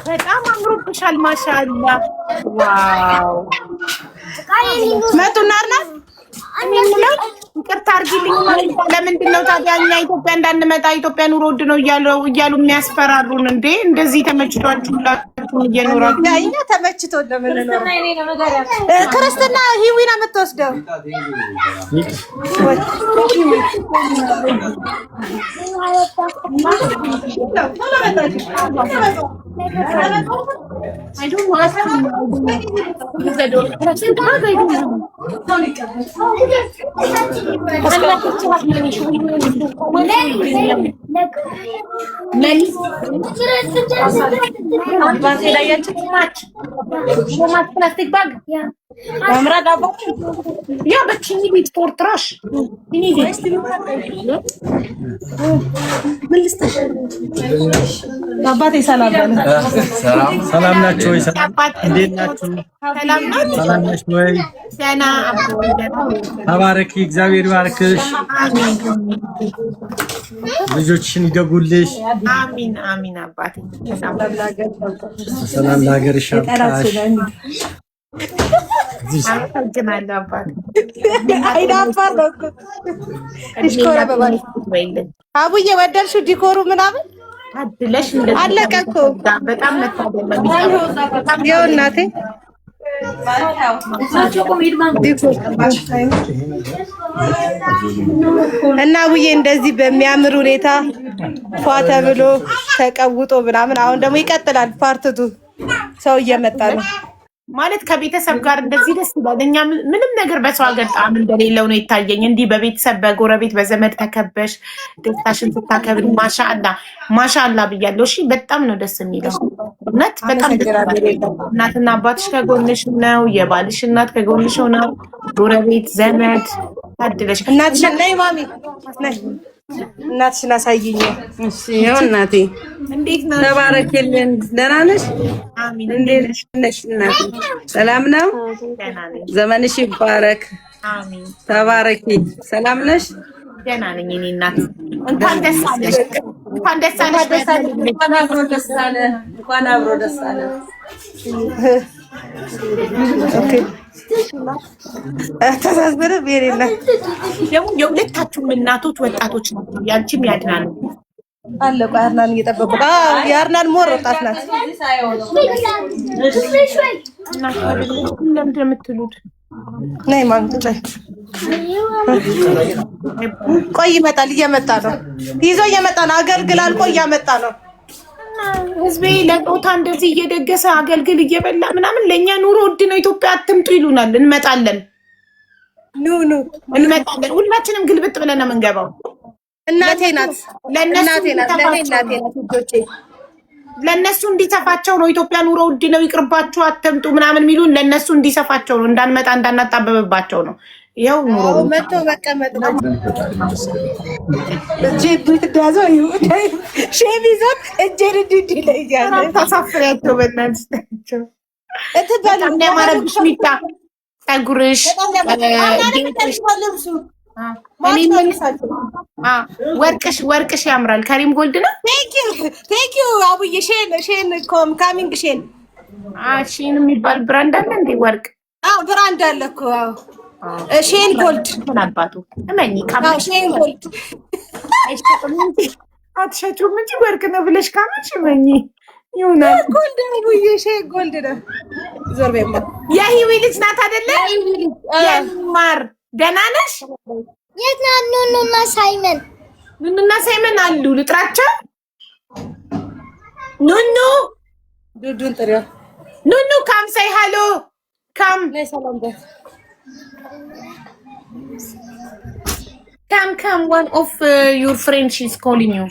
በጣም አምሮብሻል ማሻአላ ዋው መጡና አርናት ይቅርታ አድርጊልኝ ማለት ለምንድን ነው ታዲያ እኛ ኢትዮጵያ እንዳንመጣ ኢትዮጵያ ኑሮ ውድ ነው እያሉ የሚያስፈራሩን እንዴ? እንደዚህ ተመችቷችሁ እየኖራችሁ እኛ ተመችቶ ለምንኖር ክርስትና ሂዊና የምትወስደው plastic bag. Yeah, but she need it for trash. You need it. አባቴ ሰላም ሰላም ናችሁ ወይ? እንዴት ናችሁ? ሰላም ናችሁ ወይ? ደህና ተባረኪ፣ እግዚአብሔር ይባርክሽ፣ ልጆችሽን ይደጉልሽ። አሚን አሚን። አባቴ ሰላም ለሀገርሽ አብቃሽ። አቡዬ ወደድሽው ዲኮሩ ምናምን አለቀ እኮ በጣም መታደል ነው እናቴ እና አቡዬ እንደዚህ በሚያምር ሁኔታ ፏ ተብሎ ተቀውጦ ምናምን አሁን ደግሞ ይቀጥላል ፓርትቱ ሰው እየመጣ ነው ማለት ከቤተሰብ ጋር እንደዚህ ደስ ይላል። እኛ ምንም ነገር በሰው ሀገር ጣዕም እንደሌለው ነው የታየኝ። እንዲህ በቤተሰብ በጎረቤት በዘመድ ተከበሽ ደስታሽን ስታከብሪ ማሻአላ ብያለሁ። እሺ በጣም ነው ደስ የሚለው እውነት በጣም እናትና አባትሽ ከጎንሽ ነው፣ የባልሽ እናት ከጎንሽ ነው፣ ጎረቤት ዘመድ ታድለሽ። እናትሽ ነይ ማሚ እናትሽን አሳይኝ። እሺ ይኸው እናቴ እንዴት ነው? ተባረክልን። ደህና ነሽ? አሚን። እንዴት ነሽ እናቴ? ሰላም ነው? ዘመንሽ ይባረክ። አሚን። ተባረኪ። ሰላም ነሽ? ደህና ነኝ እኔ እናት። እንኳን ደስ አለሽ። እንኳን ደስ አለሽ። እንኳን አብሮ ደስ አለ። እንኳን አብሮ ደስ አለ። ኦኬ ተሳስበረ ቤሬላ ደግሞ የሁለታችሁም እናቶች ወጣቶች ናቸው። ያንቺም ያድናል አለ ቆይ አርናን እየጠበቁ የአርናን ሞር ወጣት ናት። ለምንድን ነው የምትሉት? ነይ ማን ቆይ ይመጣል፣ እየመጣ ነው፣ ይዞ እየመጣ ነው። አገልግል አልቆ እያመጣ ነው። ህዝቤ ለጦታ እንደዚህ እየደገሰ አገልግል እየበላ ምናምን ለእኛ ኑሮ ውድ ነው ኢትዮጵያ አትምጡ ይሉናል። እንመጣለን እንመጣለን። ሁላችንም ግልብጥ ብለን ነው የምንገባው። እናቴ ናት ለእነሱ እንዲሰፋቸው ነው ኢትዮጵያ ኑሮ ውድ ነው ይቅርባችሁ አትምጡ ምናምን የሚሉን ለእነሱ እንዲሰፋቸው ነው፣ እንዳንመጣ እንዳናጣበብባቸው ነው። ይኸው ኑሮ መጥቶ መቀመጥ ነው። ጄት ዳዞ ሼቪዞት እጀርድድ ይለያል። ታሳፍሪያቸው በእናትሽ እትባለ ማረግሽ ሚጣ ፀጉርሽ ወርቅሽ ያምራል። ከሪም ጎልድ ነው። ቴንክ ዩ አቡዬ። ሼን ካሚንግ ሼን ሼን የሚባል ብራንድ አለ እንዴ? ወርቅ ብራንድ አለ እኮ ሼን ጎልድ አባቱ እመኚ ሼን ጎልድ አትሸጪውም እንጂ ወርቅ ነው ብለሽ ካመንሽ እመኚ ይሆናል። ጎልድ ነው ብዬ ሼን ጎልድ ነው። ዞር በይማ የሂዊ ልጅ ናት አይደለ? የማር ደህና ነሽ? የት ናት ኑኑና ሳይመን አሉ። ልጥራቸው። ኑኑ ዱዱን ጥሪው። ኑኑ ካም ሳይ ሃሎ ካም Come. One of your friends, she's calling you.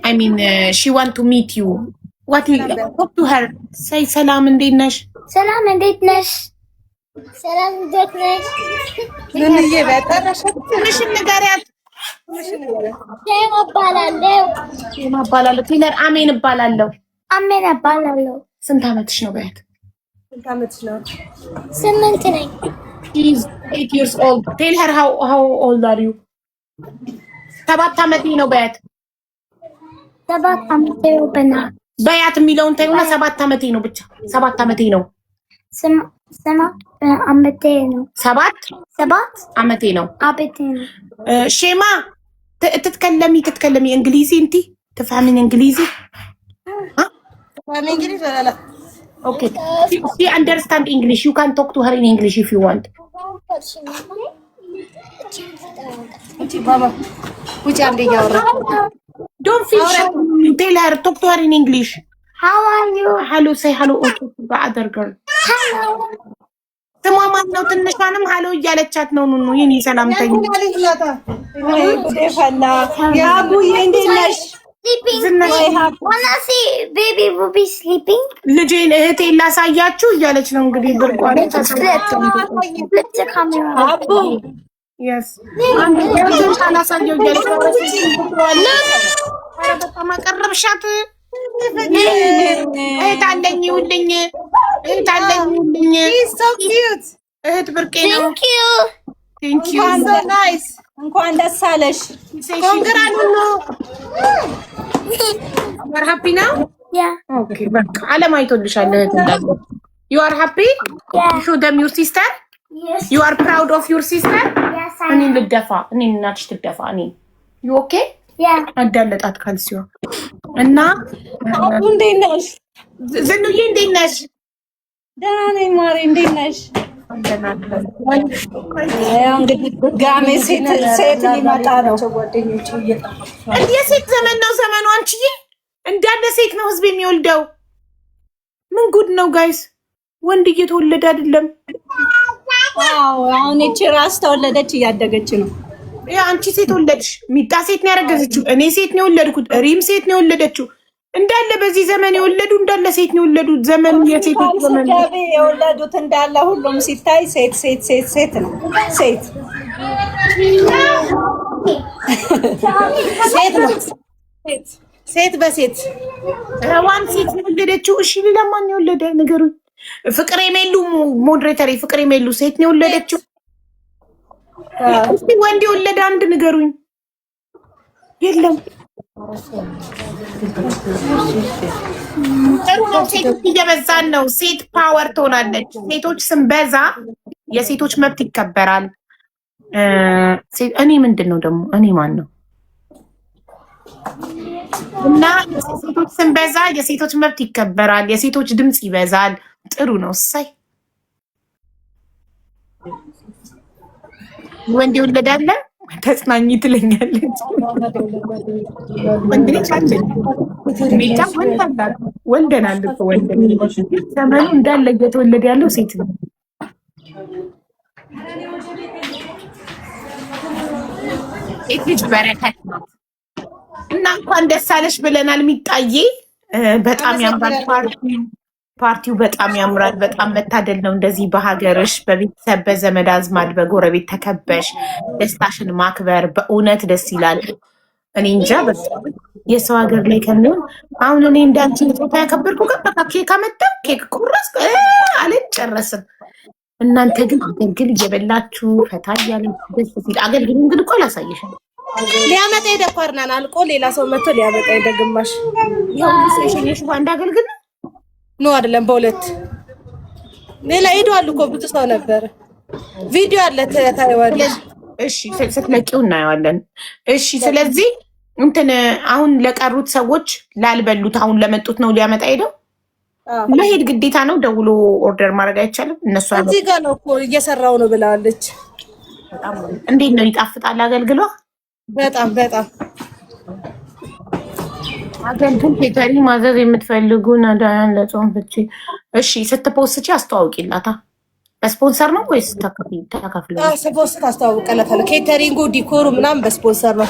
I mean, she want to meet you. What you talk to her? Say salam እንዴት ነሽ? ሰላም እንዴት ነሽ? ኑኑዬ በጠራሽ ትንሽን ንገሪያት። ሼማ እባላለሁ። ቴለር አሜን እባላለሁ። ስንት ዓመትሽ ነው በያት? ስንት ዓመትሽ ነው? 8 ነኝ። She's 8 years old. Tell her how old are you? 7 ዓመቴ ነው በያት። 7 ዓመቴ ነው በያት የሚለውን ታዩና 7 ዓመቴ ነው ብቻ 7 ዓመቴ ነው። 7 ዓመቴ ነው። 7 ዓመቴ ነው። አቤቴ ነው። ሼማ تتكلمي انجليزي انت تفهمين انجليزي ها تفهمي انجليزي ولا لا اوكي she understand English you can talk to her in English if you want انت بابا وجي عندي ياورا don't feel shy tell her talk to her in English how are you hello say hello to the other girl hello ተማማን ነው ትንሿንም ሃሎ እያለቻት ነው ኑኑ የኔ ሰላምታኝ ፈላ ያቡዬ እንዴት ነሽ wanna see baby Ruby sleeping ልጄን እህቴን ላሳያችሁ እያለች ነው እንግዲህ ብርቋን flip the camera አቡ yes አንድ ልጄን ታላሳየው እያለች ነው ኧረ በጣም አቀረብሻት እህት አለኝ ይውልኝ እህት አለኝ ይውልኝ so cute እህት ብርቄ ነው thank you so nice እንኳን ደስ አለሽ ኮንግራቹሌሽን you are happy now yeah okay በቃ አለም አይቶልሻል እህት እንዳለ you are happy yeah show them your sister yes you are proud of your sister yes እኔ ልደፋ እኔ እናትሽ ትደፋ እኔ you okay yeah አዳለጣት ካልሲዋ እና አቡ እንዴት ነሽ ዝኑዬ እንዴት ነሽ ደህና ነኝ ማሪ እንዴት ነሽ እንግዲህ ድጋሜ ሴት ሊመጣ ነው የሴት ዘመን ነው ዘመኑ አንቺዬ እንዳለ ሴት ነው ህዝብ የሚወልደው ምን ጉድ ነው ጋይስ ወንድ እየተወለደ አይደለም ዋው አሁን እቺ ራስ ተወለደች እያደገች ነው ያ አንቺ ሴት ወለድሽ ሚጣ ሴት ነው ያረገዘችው እኔ ሴት ነው የወለድኩት ሪም ሴት ነው የወለደችው እንዳለ በዚህ ዘመን የወለዱ እንዳለ ሴት ነው የወለዱት ዘመኑ የሴት ዘመን የወለዱት እንዳለ ሁሉም ሲታይ ሴት ሴት ሴት ሴት ነው ሴት ሴት ነው ሴት በሴት ረዋን ሴት ነው የወለደችው እሺ ሌላ ማን ነው የወለደ ንገሩኝ ፍቅር የሜሉ ሞዴሬተር ፍቅር የሜሉ ሴት ነው የወለደችው እስቲ ወንድ የወለደ አንድ ንገሩኝ የለም ሴቶች እየበዛን ነው ሴት ፓወር ትሆናለች ሴቶች ስንበዛ የሴቶች መብት ይከበራል እኔ ምንድን ነው ደግሞ እኔ ማን ነው እና ሴቶች ስንበዛ የሴቶች መብት ይከበራል የሴቶች ድምጽ ይበዛል ጥሩ ነው እሰይ ወንድ ይወለዳል ተጽናኝ ትለኛለች ወንድ ልጅ አለ ሚጣ ወልደናል እኮ ወንድ ዘመኑ እንዳለ እየተወለደ ያለው ሴት ነው ሴት ልጅ በረከት ነው እና እንኳን ደስ አለሽ ብለናል ሚጣዬ በጣም ያምራል ፓርቲው በጣም ያምራል በጣም መታደል ነው እንደዚህ በሀገርሽ በቤተሰብ በዘመድ አዝማድ በጎረቤት ተከበሽ ደስታሽን ማክበር በእውነት ደስ ይላል እኔ እንጃ በጣም የሰው ሀገር ላይ ከሚሆን አሁን እኔ እንዳንቺ ጾታ ያከበርኩ በቃ ኬክ አመጣ ኬክ ቁርስ አልጨረስም እናንተ ግን አገልግል እየበላችሁ ፈታ እያላችሁ ደስ ሲል አገልግል ግን እኮ አላሳየሽም ሊያመጣ ይደኳርናል አልቆ ሌላ ሰው መጥቶ ሊያመጣ ይደግማሽ ያው ሴሽን አንድ አገልግል ነው አይደለም በሁለት ሌላ ሄዷል እኮ ብዙ ሰው ነበር ቪዲዮ አለ ታይዋለሽ እሺ ስትለቂው እናየዋለን እሺ ስለዚህ እንትን አሁን ለቀሩት ሰዎች ላልበሉት አሁን ለመጡት ነው ሊያመጣ ሄደው መሄድ ግዴታ ነው ደውሎ ኦርደር ማድረግ አይቻልም እነሱ እዚህ ጋር ነው እኮ እየሰራው ነው ብላለች እንዴት ነው ይጣፍጣል አገልግሏ በጣም በጣም አገልግል ኬተሪ ማዘዝ የምትፈልጉ ነዳያን ለጾም ፍቺ እሺ ስትፖስቺ አስተዋውቂላታ በስፖንሰር ነው ወይስ ተከፍሎ ስፖንሰር አስተዋውቀላታለሁ ኬተሪንጉ ዲኮሩ ምናምን በስፖንሰር ነው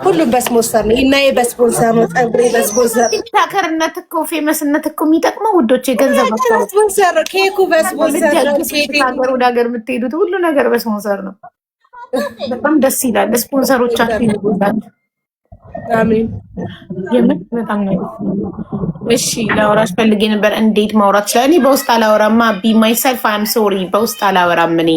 ሁሉም በስፖንሰር ነው እናዬ በስፖንሰር ነው ፀጉሬ በስፖንሰር ቲክቶከርነት እኮ ፌመስነት እኮ የሚጠቅመው ውዶች የገንዘብ በስፖንሰር ኬኩ በስፖንሰር ሀገር ወደ ሀገር የምትሄዱት ሁሉ ነገር በስፖንሰር ነው በጣም ደስ ይላል ስፖንሰሮቻችሁ ይጎዳል አሜን የምን በጣም ነው እሺ ላውራሽ ፈልጌ ነበር እንዴት ማውራት ይችላል እኔ በውስጥ አላወራማ ቢ ማይሰልፍ አም ሶሪ በውስጥ አላወራም እኔ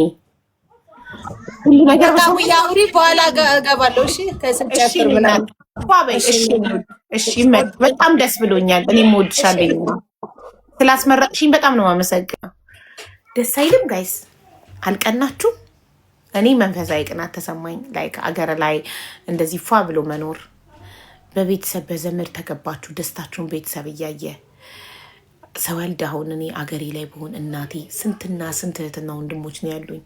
ሁሉ ነገር በጣም ያውሪ በኋላ ገባለሁ እሺ ከስንጨፍር ምናምን ፏበይ እሺ በጣም ደስ ብሎኛል። እኔም እወድሻለሁ ስላስመረጥሽኝ በጣም ነው የማመሰግነው። ደስ አይልም ጋይስ? አልቀናችሁ? እኔ መንፈሳዊ ቅናት ተሰማኝ። ላይክ አገር ላይ እንደዚህ ፏ ብሎ መኖር፣ በቤተሰብ በዘመድ ተገባችሁ ደስታችሁን ቤተሰብ እያየ ሰወልድ። አሁን እኔ አገሬ ላይ በሆን እናቴ ስንትና ስንት እህትና ወንድሞች ነው ያሉኝ።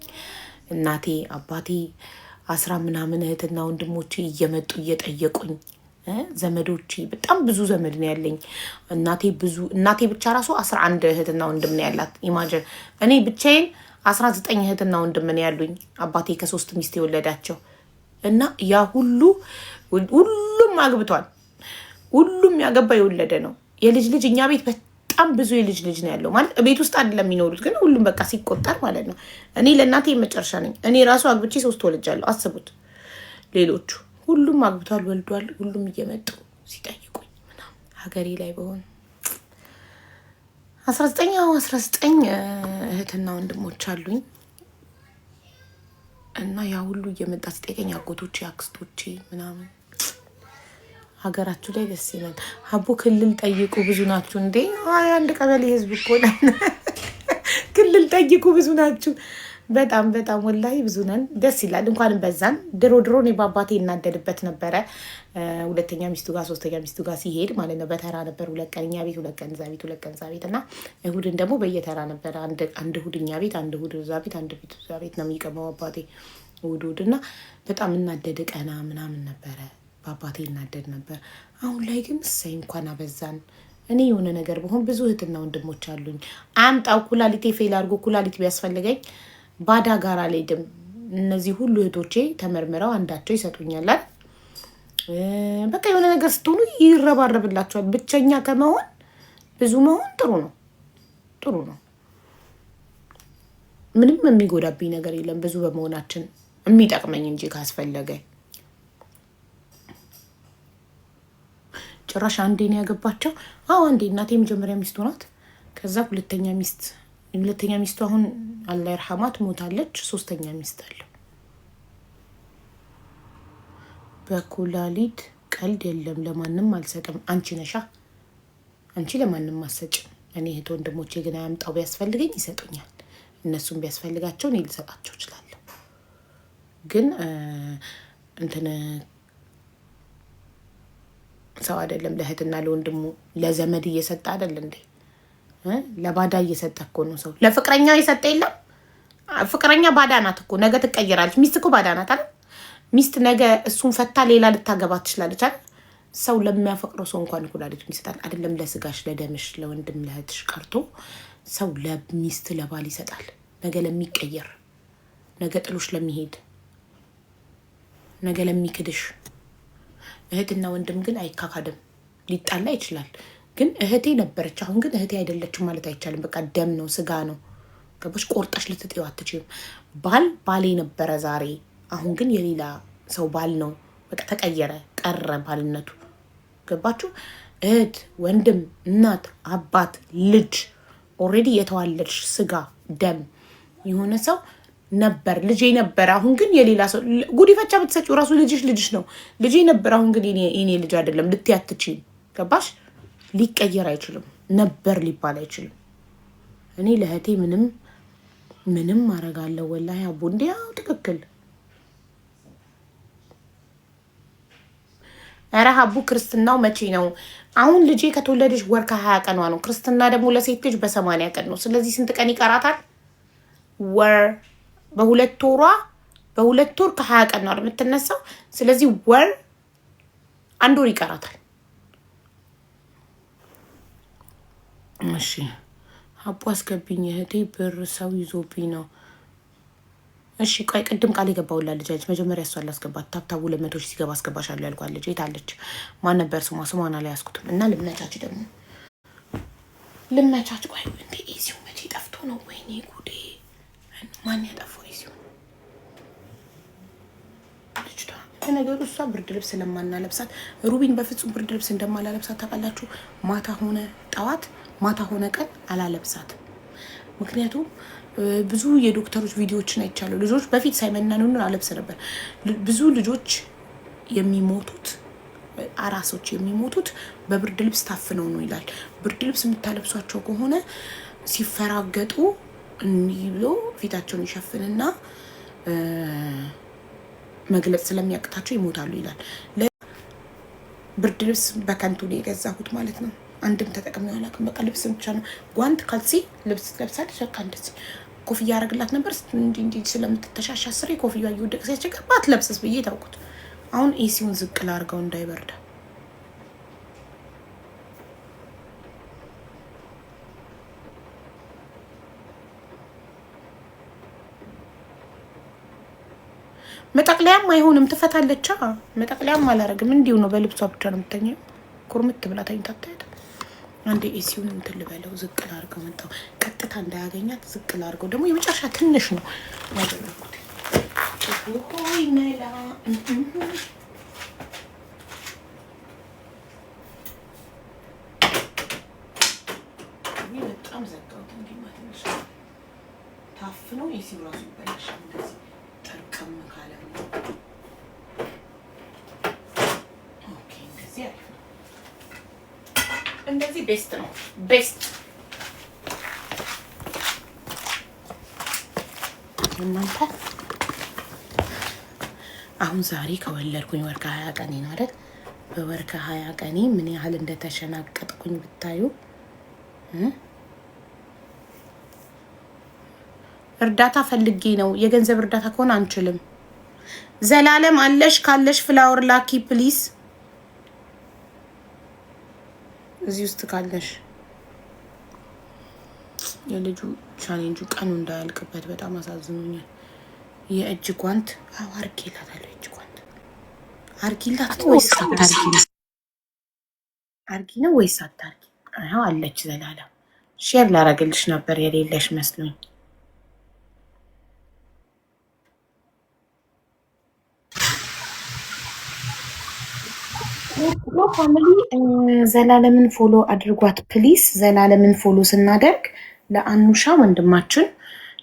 እናቴ አባቴ 10 ምናምን እህትና ወንድሞቼ እየመጡ እየጠየቁኝ፣ ዘመዶቼ በጣም ብዙ ዘመድ ነው ያለኝ። እናቴ ብቻ ራሱ 11 እህትና ወንድም ነው ያላት። ኢማጅን እኔ ብቻዬን 19 እህትና ወንድም ነው ያሉኝ። አባቴ ከ3 ሚስት የወለዳቸው እና ያ ሁሉም አግብቷል። ሁሉም ያገባ የወለደ ነው። የልጅ ልጅ እኛ ቤት በጣም ብዙ የልጅ ልጅ ነው ያለው። ማለት ቤት ውስጥ አይደለም የሚኖሩት፣ ግን ሁሉም በቃ ሲቆጠር ማለት ነው። እኔ ለእናቴ የመጨረሻ ነኝ። እኔ ራሱ አግብቼ 3 ወልጃለሁ። አስቡት። ሌሎቹ ሁሉም አግብቷል፣ ወልዷል። ሁሉም እየመጡ ሲጠይቁኝ ሀገሬ ላይ በሆን 19 እህትና ወንድሞች አሉኝ እና ያ ሁሉ እየመጣ ሲጠይቀኝ አጎቶቼ፣ አክስቶቼ ምናምን ሀገራችሁ ላይ ደስ ይላል። ሀቦ ክልል ጠይቁ ብዙ ናችሁ እንዴ? አንድ ቀበሌ ህዝብ እኮ ነን። ክልል ጠይቁ ብዙ ናችሁ። በጣም ወላሂ ብዙ ነን። ደስ ይላል። እንኳንም በዛን ድሮ እኔ በአባቴ እናደድበት ነበረ። 2ኛ ሚስቱ ጋር 3ኛ ሚስቱ ጋር ሲሄድ ማለት ነው። በተራ ነበር 2 ቀን እኛ ቤት፣ 2 ቀን እዛ ቤት፣ 2 ቀን እዛ ቤት እና እሁድን ደግሞ በየተራ ነበረ። አንድ እሁድ እኛ ቤት፣ አንድ እሁድ እዛ ቤት፣ አንድ ቤት እዛ ቤት ነው የሚቀመው አባቴ እሁድ እና በጣም እናደድ ቀና ምናምን ነበረ። በአባቴ እናደድ ነበር። አሁን ላይ ግን እሰይ እንኳን አበዛን። እኔ የሆነ ነገር በሆን ብዙ እህትና ወንድሞች አሉኝ። አምጣው ኩላሊቴ ፌል አድርጎ ኩላሊት ቢያስፈልገኝ ባዳ ጋር አልሄድም። እነዚህ ሁሉ እህቶቼ ተመርምረው አንዳቸው ይሰጡኛላል። በቃ የሆነ ነገር ስትሆኑ ይረባረብላቸዋል። ብቸኛ ከመሆን ብዙ መሆን ጥሩ ነው። ምንም የሚጎዳብኝ ነገር የለም ብዙ በመሆናችን፣ የሚጠቅመኝ እንጂ ካስፈለገ። ጭራሽ አንዴ ነው ያገባቸው። አንዴ እናቴ የመጀመሪያ ሚስቱ ናት። ከዛ 2ኛ ሚስቱ አሁን አላህ ይርሐማት ሞታለች። 3ኛ ሚስት አለው። በኩላሊት ቀልድ የለም። ለማንም አልሰጥም። አንቺ ነሻ፣ አንቺ ለማንም አትሰጭም። እኔ እህት ወንድሞቼ ግን አያምጣው ቢያስፈልገኝ ይሰጡኛል። እነሱም ቢያስፈልጋቸው እኔ ልሰጣቸው እችላለሁ። ግን እንትን ሰው አይደለም ለእህትና ለወንድሙ ለዘመድ እየሰጠ አይደል እንዴ? ለባዳ እየሰጠ እኮ ነው ሰው። ለፍቅረኛው የሰጠ የለም። ፍቅረኛ ባዳ ናት እኮ፣ ነገ ትቀየራለች። ሚስት እኮ ባዳ ናት አይደል? ሚስት ነገ እሱን ፈታ ሌላ ልታገባ ትችላለች አይደል? ሰው ለሚያፈቅረው ሰው እንኳን ኩላሊቱን ይሰጣል አይደለም? ለስጋሽ፣ ለደምሽ፣ ለወንድም ለእህትሽ ቀርቶ ሰው ለሚስት ለባል ይሰጣል። ነገ ለሚቀየር፣ ነገ ጥሎሽ ለሚሄድ፣ ነገ ለሚክድሽ። እህትና ወንድም ግን አይካካድም። ሊጣላ ይችላል። ግን እህቴ ነበረች፣ አሁን ግን እህቴ አይደለችም ማለት አይቻልም። በቃ ደም ነው፣ ስጋ ነው። ገባሽ? ቆርጣሽ ልትጥይው አትችይም። ባሌ ነበረ ዛሬ፣ አሁን ግን የሌላ ሰው ባል ነው። በቃ ተቀየረ፣ ቀረ ባልነቱ። ገባችሁ? እህት፣ ወንድም፣ እናት፣ አባት፣ ልጅ ኦልሬዲ የተዋለድሽ ስጋ ደም የሆነ ሰው ነበር። ልጄ ነበር፣ አሁን ግን የሌላ ሰው። ጉዲፈቻ ብትሰጪው ራሱ ልጅሽ ነው። ልጄ ነበር፣ አሁን ግን የኔ ልጅ አይደለም ልትይ አትችይም። ገባሽ? ሊቀየር አይችልም። ነበር ሊባል አይችልም። እኔ ለእህቴ ምንም አረጋለሁ። ወላሂ አቡ እንዲያው ትክክል። ኧረ አቡ ክርስትናው መቼ ነው? አሁን ልጄ ከተወለደች ወር ከ20 ቀኗ ነው። ክርስትና ደግሞ ለሴት ልጅ በ80 ቀን ነው። ስለዚህ ስንት ቀን ይቀራታል? ወር በ2 ወር ከ20 ቀን ነው የምትነሳው። ስለዚህ ወር 1 ወር ይቀራታል። እሺ አቦ አስገብኝ እህቴ ብር ሰው ይዞብኝ ነው። እሺ ቆይ ቅድም ቃል የገባውላ ልጅ መጀመሪያ እሷን ላስገባት። ታብታቡ 200 ሺህ ሲገባ አስገባሻለሁ ያልኳት ልጅ የት አለች? ማን ነበር ስሟ? ስሟን አልያዝኩትም እና ልመቻች ደግሞ ልመቻች። ቆይ እንዴ ኢዚው መቼ ጠፍቶ ነው? ወይኔ ጉዴ! ማን ያጠፋው ኢዚው? ልጅቷ ነገሩ እሷ ብርድ ልብስ ስለማናለብሳት ሩቢን በፍጹም ብርድ ልብስ እንደማላለብሳት ታውቃላችሁ። ማታ ሆነ ጠዋት፣ ማታ ሆነ ቀን አላለብሳት። ምክንያቱም ብዙ የዶክተሮች ቪዲዮዎችን አይቻለሁ። ልጆች በፊት ሳይመናኑን አለብስ ነበር። ብዙ ልጆች የሚሞቱት አራሶች የሚሞቱት በብርድ ልብስ ታፍነው ነው ይላል። ብርድ ልብስ የምታለብሷቸው ከሆነ ሲፈራገጡ እንዲህ ብሎ ፊታቸውን ይሸፍንና መግለጽ ስለሚያቅታቸው ይሞታሉ ይላል። ብርድ ልብስ በከንቱ ነው የገዛሁት ማለት ነው። አንድም ተጠቅሜው አላውቅም። በቃ ልብስ ብቻ ነው። ጓንት፣ ካልሲ፣ ልብስ ትለብሳለች። በቃ እንደዚህ ኮፍያ ያደርግላት ነበር። እንዲህ ስለምትተሻሻ ስሬ ኮፍያ እየወደቀ ሲያስቸግር ባትለብስስ ብዬ ታውቁት። አሁን ኤሲውን ዝቅ ላድርገው እንዳይበርዳ። መጠቅለያም አይሆንም፣ ትፈታለች። መጠቅለያም አላረግም፣ እንዲሁ ነው። በልብሷ ብቻ ነው የምተኛው። ኩርምት ብላ ተኝታ አታያትም። አንዴ ኤሲውን እንትን ልበለው፣ ዝቅ ላድርገው። መጣሁ ቀጥታ እንዳያገኛት ዝቅ ላድርገው። ደግሞ የመጨረሻ ትንሽ ነው ያደረኩት። ሆይ መላ በጣም ዘጋሁት። እንዲህ ማለት ነው ታፍኖ ኤሲው ራሱ ይበላሻል። እንደዚህ ጠርቀም ካለ ኦኬ፣ እንደዚህ አሪፍ ነው። እንደዚህ ቤስት ነው። ቤስት እናንተ አሁን ዛሬ ከወለድኩኝ ወር ከ20 ቀኔ ነው አይደል? በወር ከ20 ቀኔ ምን ያህል እንደተሸናቀጥኩኝ ብታዩ። እርዳታ ፈልጌ ነው። የገንዘብ እርዳታ ከሆነ አንችልም። ዘላለም አለሽ ካለሽ ፍላወር ላኪ ፕሊስ። እዚህ ውስጥ ካለሽ የልጁ ቻሌንጁ ቀኑ እንዳያልቅበት በጣም አሳዝኖኛል። የእጅ ጓንት አርጌላታለሁ። የእጅ ጓንት አርጊላት ነው ወይስ አታርጊ? አርጊ ነው ወይስ አታርጊ? አዎ አለች። ዘላለም ሼር ላረግልሽ ነበር የሌለሽ መስሎኝ። ፋሚሊ ዘላለምን ፎሎ አድርጓት ፕሊስ። ዘላለምን ፎሎ ስናደርግ ለአኑሻ ወንድማችን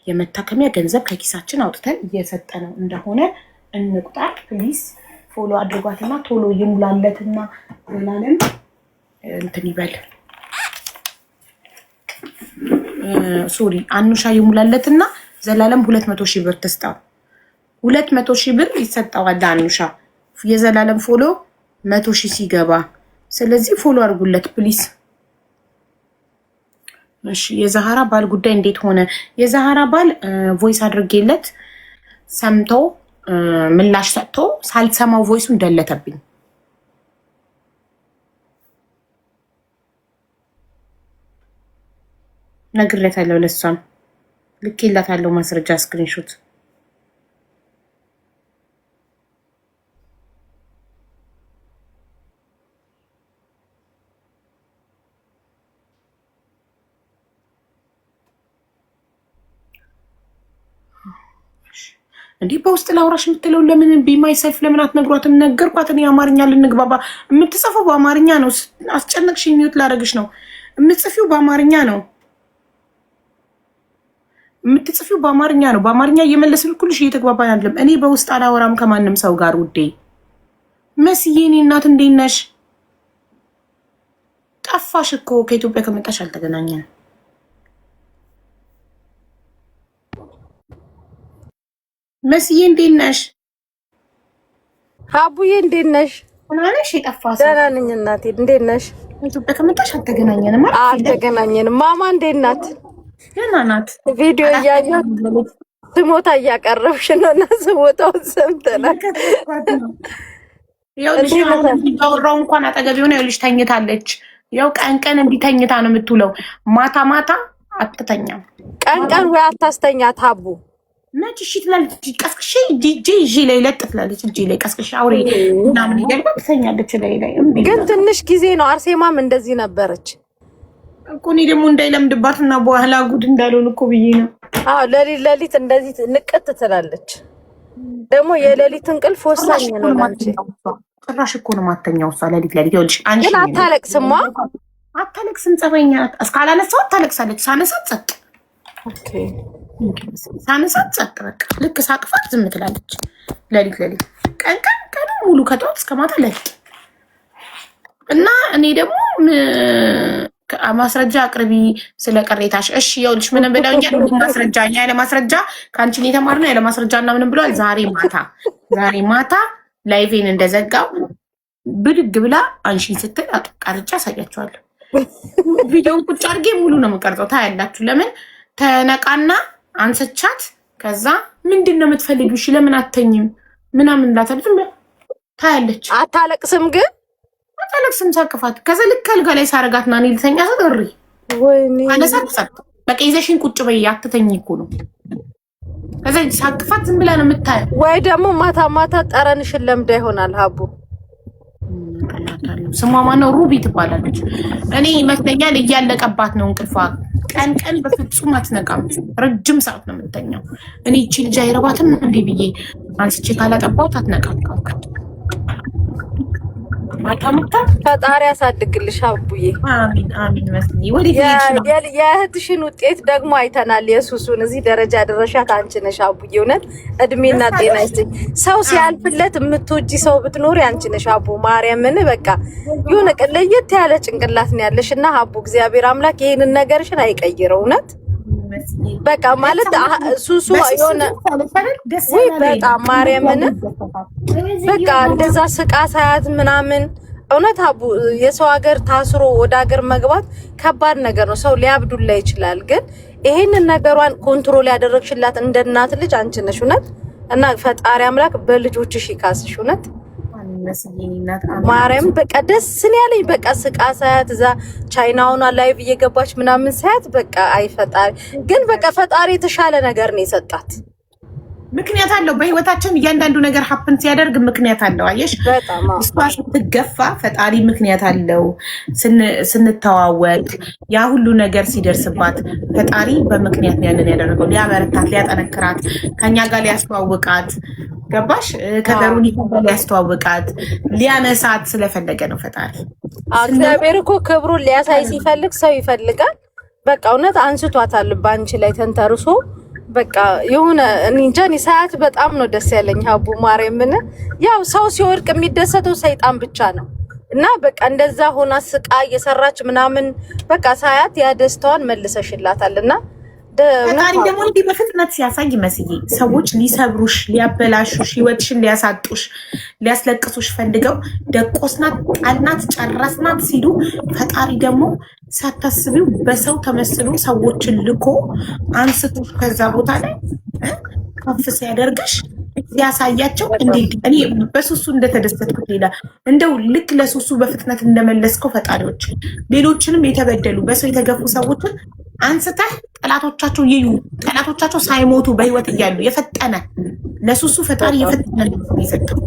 የመታከሚያ ገንዘብ ከኪሳችን አውጥተን እየሰጠነው እንደሆነ እንቁጣር። ፕሊስ ፎሎ አድርጓትና ቶሎ ይሙላለትና ዘላለም እንትን ይበል። ሶሪ አኑሻ ይሙላለትና ዘላለም 200,000 ብር ተስጣው። 200,000 ብር ይሰጣዋል ለአኑሻ የዘላለም ፎሎ 100,000 ሲገባ። ስለዚህ ፎሎ አድርጉለት ፕሊስ። እሺ የዛሃራ ባል ጉዳይ እንዴት ሆነ? የዛሃራ ባል ቮይስ አድርጌለት ሰምቶ ምላሽ ሰጥቶ ሳልሰማው ቮይሱን ደለተብኝ። ነግሬታለሁ፣ ለሷም ልኬላታለሁ ማስረጃ ስክሪንሾት። እንዲህ በውስጥ ላውራሽ የምትለው ለምን ቢማይ ሰልፍ ለምን አትነግሯትም? ነገርኳት። እኔ አማርኛ ልንግባባ። የምትጽፈው በአማርኛ ነው። አስጨነቅሽኝ። ሚውት ላደርግሽ ነው። የምትጽፊው በአማርኛ ነው። የምትጽፊው በአማርኛ ነው። በአማርኛ እየመለስልኩልሽ እየተግባባን አይደለም። እኔ በውስጥ አላወራም ከማንም ሰው ጋር ውዴ። መስዬ እኔ እናት እንዴት ነሽ? ጠፋሽ እኮ ከኢትዮጵያ ከመጣሽ አልተገናኘንም። መስዬ እንዴት ነሽ? አቡዬ እንዴት ነሽ? ምናነሽ? የጠፋሽ? ደህና ነኝ እናቴ። እንዴት ነሽ? ኢትዮጵያ ከመጣሽ አልተገናኘንም። አልተገናኘንም። ማማ እንዴት ናት? ደህና ናት። ቪዲዮ እያየሁ ስሞታ እያቀረብሽ ነው እና ስሞታውን ሰምተናል። ያው ልጅ አወራው እንኳን አጠገብ ሆነ። ልጅ ተኝታለች። ያው ቀን ቀን እንዲተኝታ ነው የምትውለው። ማታ ማታ አትተኛም። ቀን ቀን ወይ አታስተኛት አቡ መች እሺ ትላለች። ቀስቅሼ ዲጄ ይዤ ላይ ለጥ ትላለች። እጄ ላይ ቀስቅሼ አውሬ ምናምን እያልኩ ትተኛለች። ላይ ግን ትንሽ ጊዜ ነው። አርሴማም እንደዚህ ነበረች እኮ። እኔ ደግሞ እንዳይለምድባትና በኋላ ጉድ እንዳልሆን እኮ ብዬ ነው። አዎ ለሊት እንደዚህ ንቅት ትላለች። ደግሞ የሌሊት እንቅልፍ ወሳኝ ነው ማለት ነው። ጭራሽ እኮ ነው ማተኛው እሷ ለሊት። ይኸውልሽ አንቺ ግን አታለቅስማ። አታለቅስም። ጸበኛ ናት። እስካላነሳው ታለቅሳለች። ሳነሳት ጸጥ። ኦኬ ሳነሳት ጸጥ። በቃ ልክ ሳቅፋት ዝም ትላለች። ለሊት ቀን ሙሉ ከጠዋት እስከ ማታ ለሊት እና እኔ ደግሞ ማስረጃ አቅርቢ ስለ ቅሬታሽ። እሺ ይኸውልሽ ምን ብለውኛል? ማስረጃ እኛ ያለ ማስረጃ ከአንቺ ነው የተማርነው ያለ ማስረጃ እና ምንም ብለዋል። ዛሬ ማታ ላይቬን እንደዘጋው ብድግ ብላ አንቺን ስትል ቀርጬ አሳያችኋለሁ። ቪዲዮውን ቁጭ አድርጌ ሙሉ ነው የምቀርጸው። ታያላችሁ። ለምን ተነቃና አንሰቻት። ከዛ ምንድን ነው የምትፈልጊው? እሺ ለምን አተኝም ምናምን እንዳታልፍ ታያለች። አታለቅስም ግን አታለቅስም። ሳቅፋት ከዛ ልክ አልጋ ላይ ሳረጋት ና እኔ ልተኛ ሰጥሪ ወይኔ አነሳት። በቃ ይዘሽኝ ቁጭ በይ አትተኝ እኮ ነው። ከዛ ሳቅፋት ዝም ብላ ነው የምታየው። ወይ ደግሞ ማታ ማታ ጠረንሽን ለምዳ ይሆናል። ሀቡ ስሟ ማነው? ሩቢ ትባላለች። እኔ ይመስለኛል እያለቀባት ነው እንቅልፏ። ቀን በፍጹም አትነቃም። ረጅም ሰዓት ነው የምተኛው። እኔ እቺ ልጅ አይረባትም እንዴ ብዬ አንስቼ ካላጠባሁት አትነቃም። ፈጣሪ ያሳድግልሽ አቡዬ። አሚን አሚን። መስዬ ወዴት የእህትሽን ውጤት ደግሞ አይተናል። የሱሱን እዚህ ደረጃ ደረሻት አንቺ ነሽ አቡዬ። እውነት እድሜና ጤና ይስጥሽ። ሰው ሲያልፍለት የምትወጂ ሰው ብትኖሪ አንቺ ነሽ አቡ። ማርያምን በቃ የሆነ ለየት ያለ ጭንቅላት ነው ያለሽ እና አቡ እግዚአብሔር አምላክ ይሄንን ነገርሽን አይቀይረው። እውነት በቃ ማለት ሱሱ የሆነ ወይ በጣም ማርያምን በቃ እንደዛ ስቃ ሳያት ምናምን እውነት አቡ የሰው ሀገር ታስሮ ወደ ሀገር መግባት ከባድ ነገር ነው። ሰው ሊያብዱላ ይችላል። ግን ይሄንን ነገሯን ኮንትሮል ያደረግሽላት እንደ እናት ልጅ አንቺ ነሽ እውነት። እና ፈጣሪ አምላክ በልጆችሽ ይካስሽ እውነት ማርያም። በቃ ደስ ነው ያለኝ። በቃ ስቃ ሳያት እዛ ቻይናውና ላይቭ እየገባች ምናምን ሳያት በቃ አይፈጣሪ ግን በቃ ፈጣሪ የተሻለ ነገር ነው የሰጣት። ምክንያት አለው። በህይወታችን እያንዳንዱ ነገር ሀፕን ሲያደርግ ምክንያት አለው። አየሽ እሷ ስትገፋ ፈጣሪ ምክንያት አለው። ስንተዋወቅ ያ ሁሉ ነገር ሲደርስባት ፈጣሪ በምክንያት ነው ያንን ያደረገው። ሊያበረታት፣ ሊያጠነክራት፣ ከኛ ጋር ሊያስተዋውቃት ገባሽ? ከበሩኒካ ጋር ሊያስተዋውቃት፣ ሊያነሳት ስለፈለገ ነው ፈጣሪ። እግዚአብሔር እኮ ክብሩን ሊያሳይ ሲፈልግ ሰው ይፈልጋል። በቃ እውነት አንስቷታል ባንቺ ላይ ተንተርሶ በቃ የሆነ እንጃ እኔ ሳያት በጣም ነው ደስ ያለኝ ሀቡ ማርያምን። ያው ሰው ሲወድቅ የሚደሰተው ሰይጣን ብቻ ነው እና በቃ እንደዛ ሆና ስቃ እየሰራች ምናምን በቃ ሳያት ያ ደስታዋን መልሰሽላታልና ፈጣሪ ደግሞ እንዲህ በፍጥነት ሲያሳይ መስዬ ሰዎች ሊሰብሩሽ፣ ሊያበላሹሽ፣ ህይወትሽን ሊያሳጡሽ፣ ሊያስለቅሱሽ ፈልገው ደቆስናት፣ ጣልናት፣ ጨረስናት ሲሉ ፈጣሪ ደግሞ ሳታስቢው በሰው ተመስሎ ሰዎችን ልኮ አንስቶ ከዛ ቦታ ላይ ከፍ ሲያደርግሽ ሲያሳያቸው እንዴት እኔ በሱሱ እንደተደሰትኩት ሌላ እንደው ልክ ለሱሱ በፍጥነት እንደመለስከው ፈጣሪዎች ሌሎችንም የተበደሉ በሰው የተገፉ ሰዎችን አንስተህ ጠላቶቻቸው ይዩ። ጠላቶቻቸው ሳይሞቱ በህይወት እያሉ የፈጠነ ለሱሱ ፈጣሪ የፈጠነ ይሰጠው።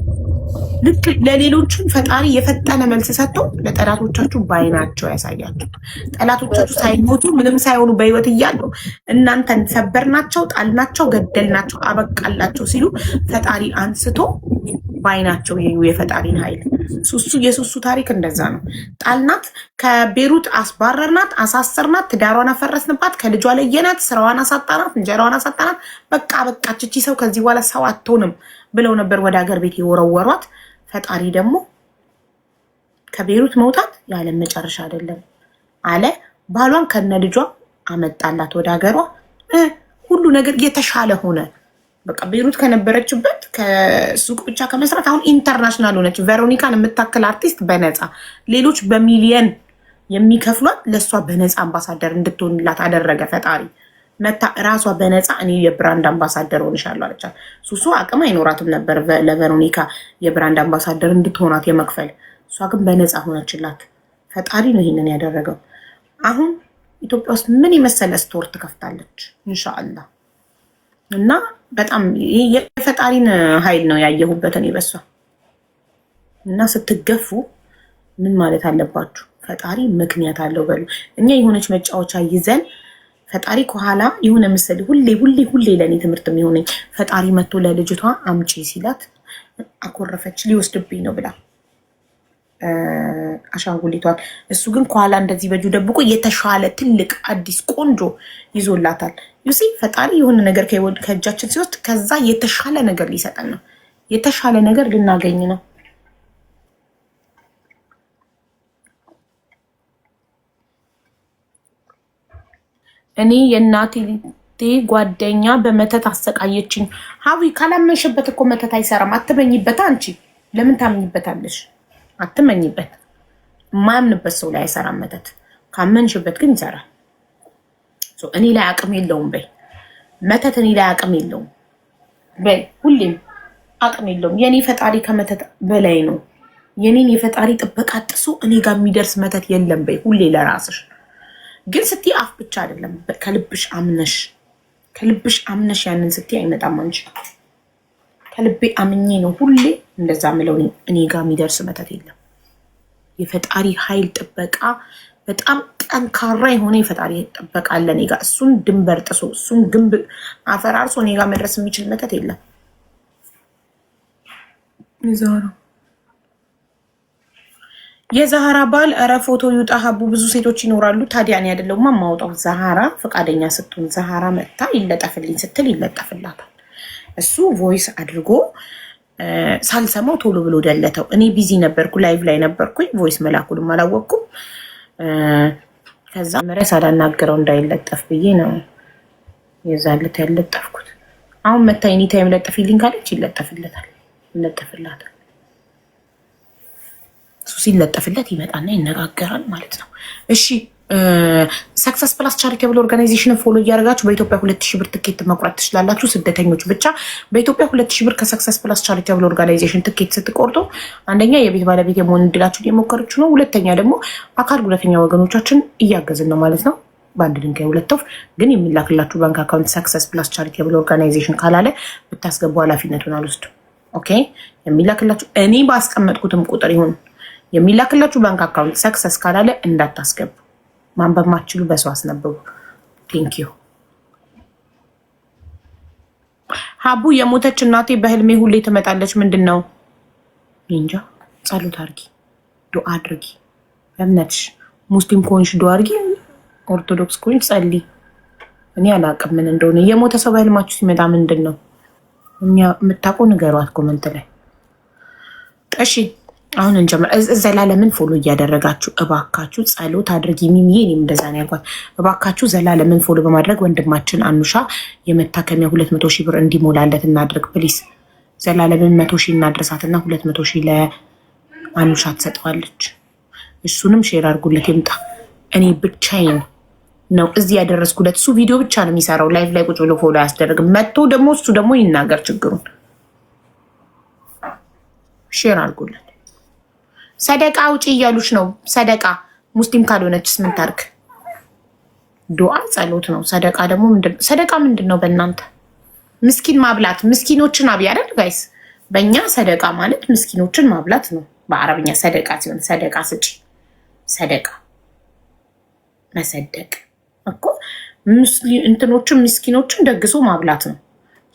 ልክ ለሌሎችም ፈጣሪ የፈጠነ መልስ ሰጥተው ለጠላቶቻችሁ ባይናቸው ያሳያችሁ። ጠላቶቻችሁ ሳይሞቱ ምንም ሳይሆኑ በህይወት እያሉ እናንተን ሰበርናቸው፣ ጣልናቸው፣ ገደልናቸው፣ አበቃላቸው ሲሉ ፈጣሪ አንስቶ ባይናቸው ይዩ የፈጣሪን ኃይል። ሱሱ የሱሱ ታሪክ እንደዛ ነው። ጣልናት፣ ከቤሩት አስባረርናት፣ አሳሰርናት፣ ትዳሯን አፈረስንባት፣ ከልጇ ለየናት፣ ስራዋን አሳጣናት፣ እንጀራዋን አሳጣናት። በቃ በቃች እቺ ሰው ከዚህ በኋላ ሰው አትሆንም ብለው ነበር ወደ ሀገር ቤት የወረወሯት። ፈጣሪ ደግሞ ከቤሩት መውጣት የዓለም መጨረሻ አይደለም አለ። ባሏን ከነ ልጇ አመጣላት ወደ ሀገሯ። ሁሉ ነገር የተሻለ ሆነ። በቃ ቤሩት ከነበረችበት ከሱቅ ብቻ ከመስራት አሁን ኢንተርናሽናል ሆነች። ቬሮኒካን የምታክል አርቲስት በነፃ ሌሎች በሚሊየን የሚከፍሏት ለእሷ በነፃ አምባሳደር እንድትሆንላት አደረገ ፈጣሪ። መታ ራሷ በነፃ እኔ የብራንድ አምባሳደር ሆንሻለሁ አለቻት። ሱሱ አቅም አይኖራትም ነበር ለቬሮኒካ የብራንድ አምባሳደር እንድትሆናት የመክፈል። እሷ ግን በነፃ ሆነችላት። ፈጣሪ ነው ይሄንን ያደረገው። አሁን ኢትዮጵያ ውስጥ ምን የመሰለ ስቶር ትከፍታለች ኢንሻአላህ። እና በጣም የፈጣሪን ኃይል ነው ያየሁበት እኔ በሷ። እና ስትገፉ ምን ማለት አለባችሁ? ፈጣሪ ምክንያት አለው በሉ። እኛ የሆነች መጫወቻ ይዘን ፈጣሪ ከኋላ የሆነ ምስል ሁሌ ለእኔ ትምህርት የሚሆነኝ ፈጣሪ መጥቶ ለልጅቷ አምጪ ሲላት አኮረፈች ሊወስድብኝ ነው ብላ አሻንጉሊቷን። እሱ ግን ከኋላ እንደዚህ በእጁ ደብቆ የተሻለ ትልቅ አዲስ ቆንጆ ይዞላታል። ዩሲ ፈጣሪ የሆነ ነገር ከእጃችን ሲወስድ ከዛ የተሻለ ነገር ሊሰጠን ነው። የተሻለ ነገር ልናገኝ ነው። እኔ የእናቴ ጓደኛ በመተት አሰቃየችኝ። ሀዊ ካላመንሽበት እኮ መተት አይሰራም። አትመኝበት። አንቺ ለምን ታምኝበታለሽ? አትመኝበት። የማያምንበት ሰው ላይ አይሰራም መተት። ካመንሽበት ግን ይሰራል። እኔ ላይ አቅም የለውም በይ። መተት እኔ ላይ አቅም የለውም በይ። ሁሌም አቅም የለውም። የኔ ፈጣሪ ከመተት በላይ ነው። የኔን የፈጣሪ ጥበቃ ጥሶ እኔ ጋር የሚደርስ መተት የለም በይ ሁሌ ለራስሽ። ግን ስትይ አፍ ብቻ አይደለም፣ ከልብሽ አምነሽ ያንን ስትይ አይመጣም። አንቺ ከልቤ አምኜ ነው ሁሌ እንደዛ ምለው። እኔ ጋር የሚደርስ መተት የለም። የፈጣሪ ኃይል ጥበቃ በጣም ጠንካራ የሆነ የፈጣሪ ጥበቃ አለ እኔ ጋር። እሱን ድንበር ጥሶ እሱን ግንብ አፈራርሶ እኔ ጋር መድረስ የሚችል መተት የለም። የዛሃራ ባል እረ ፎቶ ይውጣ ሀቡ፣ ብዙ ሴቶች ይኖራሉ። ታዲያ እኔ አይደለሁማ የማወጣው። ዛሃራ ፈቃደኛ ስትሆን ዛሃራ መታ ይለጠፍልኝ ስትል ይለጠፍላታል። እሱ ቮይስ አድርጎ ሳልሰማው ቶሎ ብሎ ደለተው። እኔ ቢዚ ነበርኩ፣ ላይቭ ላይ ነበርኩኝ። ቮይስ መላኩንም አላወቅኩም። ከዛ መሪያ ሳላናገረው እንዳይለጠፍ ብዬ ነው የዛለት ያለጠፍኩት። አሁን መታ ኒ ታይም ለጥፊልኝ ካለች ይለጠፍላታል። እሱ ሲለጠፍለት ይመጣና ይነጋገራል ማለት ነው። እሺ ሰክሰስ ፕላስ ቻሪቴብል ኦርጋናይዜሽንን ፎሎ እያደረጋችሁ በኢትዮጵያ 2000 ብር ትኬት መቁረጥ ትችላላችሁ። ስደተኞች ብቻ በኢትዮጵያ 2000 ብር ከሰክሰስ ፕላስ ቻሪቴብል ኦርጋናይዜሽን ትኬት ስትቆርጡ አንደኛ የቤት ባለቤት የመሆን እድላችሁን የሞከረች ነው። ሁለተኛ ደግሞ አካል ጉዳተኛ ወገኖቻችን እያገዝን ነው ማለት ነው። በአንድ ድንጋይ ሁለት ወፍ። ግን የሚላክላችሁ ባንክ አካውንት ሰክሰስ ፕላስ ቻሪቴብል ኦርጋናይዜሽን ካላለ ብታስገቡ ኃላፊነቱን አልወስድም። ኦኬ። የሚላክላችሁ እኔ ባስቀመጥኩትም ቁጥር ይሁን የሚላክላችሁ ባንክ አካውንት ሰክሰስ ካላለ እንዳታስገቡ። ማንበብ ማትችሉ በሰው አስነበቡ። ቴንክ ዩ ሀቡ። የሞተች እናቴ በህልሜ ሁሌ ትመጣለች። ምንድን ነው እንጃ። ጸሎት አድርጊ፣ ዱአ አድርጊ። እምነትሽ ሙስሊም ከሆንሽ ዱአ አድርጊ፣ ኦርቶዶክስ ከሆንሽ ጸልይ። እኔ አላውቅም ምን እንደሆነ። የሞተ ሰው በህልማችሁ ሲመጣ ምንድን ነው እኛ የምታውቁ ንገሯት ኮመንት ላይ እሺ። አሁን እንጀምር። ዘላለምን ፎሎ እያደረጋችሁ እባካችሁ ጸሎት አድርጊ። ሚሚዬ እኔም እንደዛ ነው ያልኳት። እባካችሁ ዘላለምን ፎሎ በማድረግ ወንድማችን አኑሻ የመታከሚያ 200 ሺህ ብር እንዲሞላለት እናድርግ ፕሊስ። ዘላለምን 100 ሺህ እናድረሳትና 200 ሺህ ለአኑሻ ትሰጠዋለች። እሱንም ሼር አድርጉለት ይምጣ። እኔ ብቻዬን ነው እዚህ ያደረስኩለት። እሱ ቪዲዮ ብቻ ነው የሚሰራው። ላይቭ ላይ ቁጭ ብሎ ፎሎ አያስደርግም። መጥቶ ደግሞ እሱ ደግሞ ይናገር ችግሩን። ሼር አድርጉለት። ሰደቃ ውጪ እያሉች ነው። ሰደቃ ሙስሊም ካልሆነችስ ምን ታርግ? ዱዓ ጸሎት ነው። ሰደቃ ደግሞ ሰደቃ ምንድን ነው በእናንተ? ምስኪን ማብላት፣ ምስኪኖችን አብይ አይደል ጋይስ? በእኛ ሰደቃ ማለት ምስኪኖችን ማብላት ነው። በአረብኛ ሰደቃ ሲሆን ሰደቃ ስጪ፣ ሰደቃ መሰደቅ እኮ እንትኖችን ምስኪኖችን ደግሶ ማብላት ነው።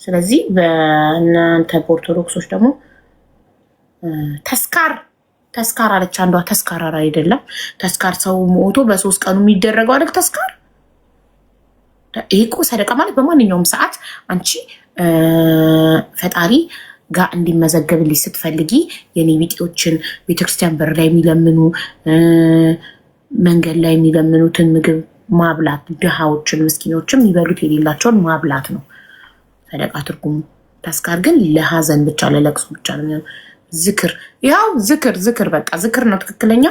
ስለዚህ በእናንተ በኦርቶዶክሶች ደግሞ ተስካር አለች አንዷ። ተስካር አይደለም ተስካር ሰው ሞቶ በ3 ቀኑ የሚደረገው አይደል ተስካር። ይሄ እኮ ሰደቃ ማለት በማንኛውም ሰዓት አንቺ ፈጣሪ ጋር እንዲመዘገብልኝ ስትፈልጊ የኔ ቢጤዎችን ቤተክርስቲያን በር ላይ የሚለምኑ መንገድ ላይ የሚለምኑትን ምግብ ማብላት፣ ድሃዎችን ምስኪኖችን የሚበሉት የሌላቸውን ማብላት ነው ሰደቃ ትርጉሙ። ተስካር ግን ለሀዘን ብቻ ለለቅሶ ብቻ ነው። ዝክር ያው ዝክር በቃ ዝክር ነው ትክክለኛ።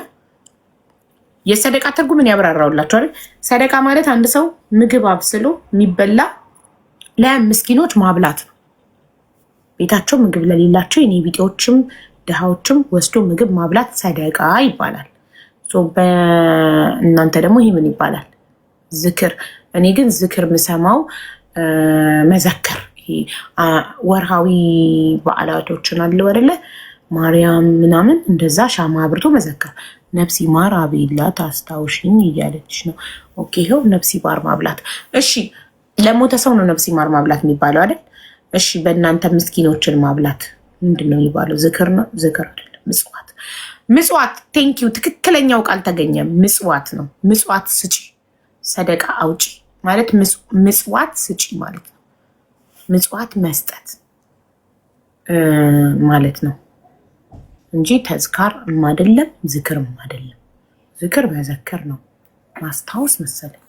የሰደቃ ትርጉምን ያብራራውላችሁ አይደል? ሰደቃ ማለት አንድ ሰው ምግብ አብስሎ የሚበላ ለምስኪኖች ማብላት ነው። ቤታቸው ምግብ ለሌላቸው የኔ ቢጤዎችም ድሃዎችም ወስዶ ምግብ ማብላት ሰደቃ ይባላል። በእናንተ ደግሞ ይህ ምን ይባላል? ዝክር። እኔ ግን ዝክር ምሰማው መዘከር ወርሃዊ በዓላቶችን አለው አይደለ? ማርያም ምናምን እንደዛ ሻማ አብርቶ መዘከር። ነፍሲ ማር አቤላ ታስታውሽኝ እያለች ነው። ኦኬ ይኸው ነፍሲ ማር ማብላት። እሺ ለሞተ ሰው ነው ነፍሲ ማር ማብላት የሚባለው አይደል? እሺ በእናንተ ምስኪኖችን ማብላት ምንድን ነው የሚባለው? ዝክር ነው? ዝክር አይደለም፣ ምጽዋት። ምጽዋት ቴንኪዩ። ትክክለኛው ቃል ተገኘ። ምጽዋት ነው። ምጽዋት ስጪ፣ ሰደቃ አውጪ ማለት ምጽዋት ስጪ ማለት ነው። ምጽዋት መስጠት ማለት ነው እንጂ ተዝካርም አይደለም፣ ዝክርም አይደለም። ዝክር መዘከር ነው፣ ማስታወስ መሰለኝ።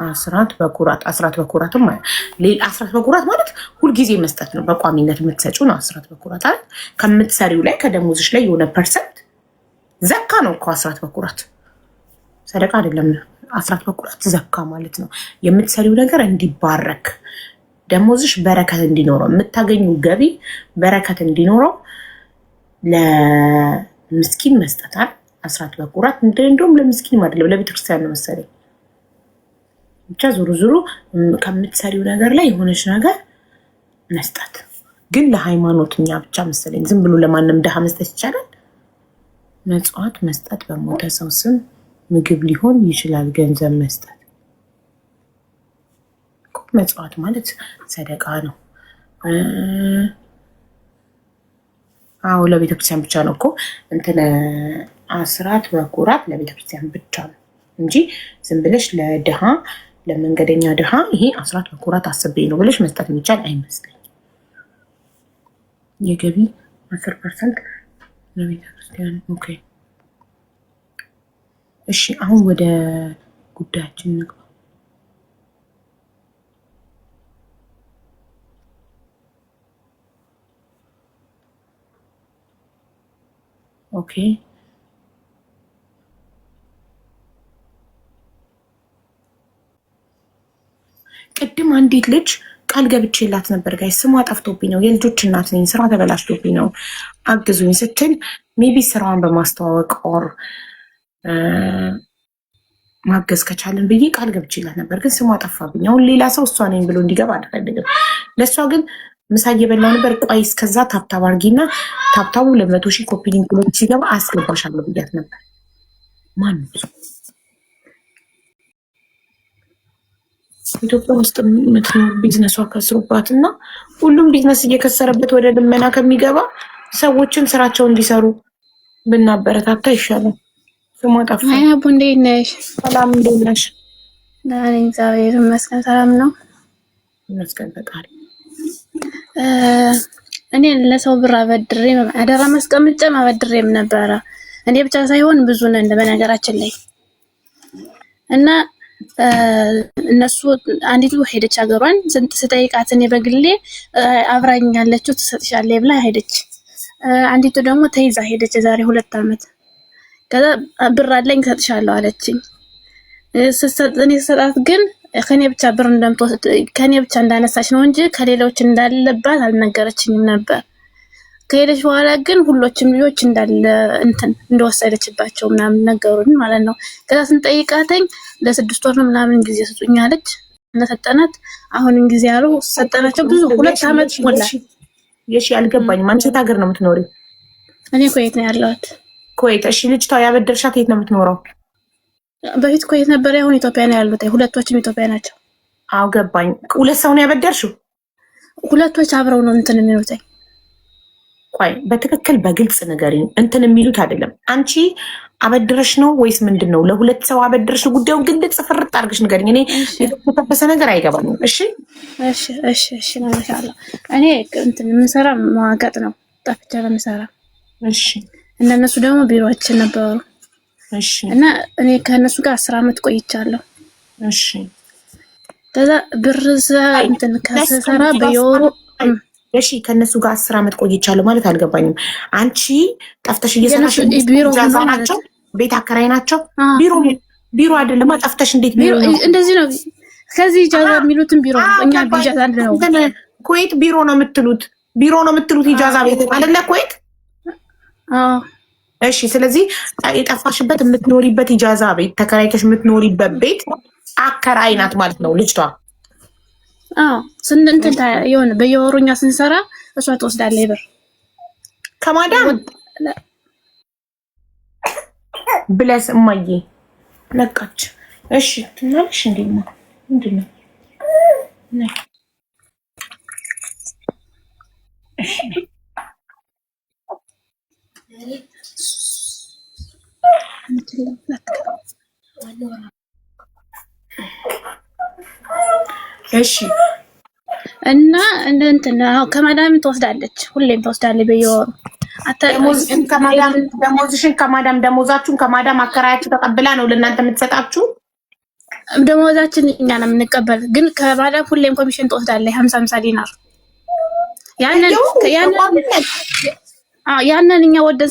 አስራት በኩራትም አስራት በኩራት ማለት ሁልጊዜ መስጠት ነው። በቋሚነት የምትሰጪው ነው አስራት በኩራት አይደል? ከምትሰሪው ላይ ከደሞዝሽ ላይ የሆነ ፐርሰንት ዘካ ነው እኮ አስራት በኩራት፣ ሰደቃ አይደለም። አስራት በኩራት ዘካ ማለት ነው። የምትሰሪው ነገር እንዲባረክ፣ ደሞዝሽ በረከት እንዲኖረው፣ የምታገኙ ገቢ በረከት እንዲኖረው ለምስኪን መስጠት አይደል? አስራት በኩራት እንደውም ለምስኪን አይደለም ለቤተክርስቲያን ነው መሰለኝ። ብቻ ዙሩ ከምትሰሪው ነገር ላይ የሆነች ነገር መስጠት። ግን ለሃይማኖትኛ ብቻ መሰለኝ፣ ዝም ብሎ ለማንም ድሃ መስጠት ይቻላል? መጽዋት መስጠት በሞተ ሰው ስም ምግብ ሊሆን ይችላል። ገንዘብ መስጠት መጽዋት ማለት ሰደቃ ነው። አዎ ለቤተክርስቲያን ብቻ ነው እኮ እንትን አስራት በኩራት ለቤተክርስቲያን ብቻ ነው እንጂ ዝም ብለሽ ለድሃ ለመንገደኛ ድሃ ይሄ አስራት በኩራት አስቤ ነው ብለሽ መስጠት የሚቻል አይመስለኝም። የገቢ 10% ለቤተክርስቲያን። ኦኬ እሺ፣ አሁን ወደ ጉዳያችን እንግባ። ኦኬ ቅድም አንዲት ልጅ ቃል ገብቼላት ነበር ጋይ፣ ስሟ ጠፍቶብኝ ነው። የልጆች እናት ነኝ፣ ስራ ተበላሽቶብኝ ነው አግዙኝ ስትል ሜቢ ስራዋን በማስተዋወቅ ኦር ማገዝ ከቻለን ብዬ ቃል ገብቼላት ነበር፣ ግን ስሟ ጠፋብኝ። አሁን ሌላ ሰው እሷ ነኝ ብሎ እንዲገባ አልፈልግም። ለእሷ ግን ምሳ እየበላሁ ነበር። ቆይ እስከዛ ታብታብ አድርጊና ታብታቡ 200,000 ኮፒ ሊንክ ብሎች ሲገባ አስገባሻለሁ ብያት ነበር። ማን ኢትዮጵያ ውስጥ የምትኖር ቢዝነሷ ከስሩባት እና ሁሉም ቢዝነስ እየከሰረበት ወደ ልመና ከሚገባ ሰዎችን ስራቸው እንዲሰሩ ብናበረታታ ይሻላል። ስሟ ጠፋ። አቡ እንዴት ነሽ? ሰላም እንዴት ነሽ? ደህና ነኝ እግዚአብሔር ይመስገን። ሰላም ነው ይመስገን ፈጣሪ። እኔ ለሰው ብር አበድሬ አደራ ማስቀምጬም አበድሬም ነበረ። እኔ ብቻ ሳይሆን ብዙ ነን በነገራችን ላይ እና እነሱ አንዲቱ ሄደች ሀገሯን ስጠይቃት እኔ በግሌ አብራኝ ያለችው ትሰጥሻለች ብላ ሄደች። አንዲቱ ደግሞ ተይዛ ሄደች የዛሬ 2 ዓመት። ከዛ ብር አለኝ እሰጥሻለሁ አለችኝ። እኔ ስሰጣት ግን ከኔ ብቻ ብር እንደምትወስድ ከኔ ብቻ እንዳነሳች ነው እንጂ ከሌሎች እንዳለባት አልነገረችኝም ነበር። ከሄደች በኋላ ግን ሁሎችም ልጆች እንዳለ እንትን እንደወሰደችባቸው ምናምን ነገሩን ማለት ነው። ከዛ ስንጠይቃተኝ ለ6 ወር ምናምን ጊዜ ሰጡኝ አለች። እንደሰጠናት አሁንም ጊዜ ያሉ ሰጠናቸው። ብዙ 2 ዓመት ሞላ። እሺ አልገባኝም። አንቺ የት ሀገር ነው የምትኖሪው? እኔ ኩዌት ነው ያለሁት። ኩዌት። እሺ ልጅቷ ያበደርሻት የት ነው የምትኖረው? በፊት ኩዌት ነበር፣ አሁን ኢትዮጵያ ነው ያሉት። ሁለቶችም ኢትዮጵያ ናቸው። አዎ ገባኝ። 2 ሰው ነው ያበደርሽው? ሁለቶች አብረው ነው እንትን የሚሉት። ቆይ በትክክል በግልጽ ንገሪኝ። እንትን የሚሉት አይደለም። አንቺ አበድረሽ ነው ወይስ ምንድን ነው? ለ2 ሰው አበድረሽ ነው? ጉዳዩን ግልጽ ፍርጥ አድርገሽ ንገሪኝ። እኔ የተፈሰ ነገር አይገባኝም። እሺ እሺ እሺ እሺ ነው ማሻአላ። እኔ እንትን የምሰራ መዋቀጥ ነው ጠፍቼ ነው የምሰራ። እሺ እነሱ ደግሞ ቢሮአችን ነበሩ። እሺ እና እኔ ከነሱ ጋር 10 ዓመት ቆይቻለሁ። እሺ ከዛ ብርዛ እንትን ከሰራ በየወሩ እሺ ከነሱ ጋር 10 ዓመት ቆይቻለሁ ማለት አልገባኝም። አንቺ ጠፍተሽ እየሰራሽ ቢሮ ናቸው? ቤት አከራይ ናቸው? ቢሮ አይደለም። ጠፍተሽ እንዴት ቢሮ? እንደዚህ ነው። ከዚህ ኢጃዛ የሚሉትን ቢሮ እኛ ኢጃዛ ነው። ኩዌት ቢሮ ነው የምትሉት? ቢሮ ነው የምትሉት ኢጃዛ ቤት አይደለ ኩዌት? አዎ እሺ። ስለዚህ የጠፋሽበት የምትኖሪበት ኢጃዛ ቤት ተከራይተሽ የምትኖሪበት ቤት አከራይ ናት ማለት ነው ልጅቷ? አዎ እንትን የሆነ በየወሩኛ ስንሰራ እሷ ትወስዳለች ብር ከማዳም ብለስ እማዬ ነቃች። እሺ ትናለሽ እንዴ? ምንድን ነው? እሺ እና እንትን ከማዳም ትወስዳለች፣ ሁሌም ትወስዳለች በየወሩ። ደሞዝሽን ከማዳም ደሞዛችሁን ከማዳም አከራያችሁ ተቀብላ ነው ለእናንተ የምትሰጣችሁ? ደሞዛችን እኛ ነው የምንቀበል፣ ግን ከማዳም ሁሌም ኮሚሽን ትወስዳለች 50 ዲናር። ያንን እኛ ወደን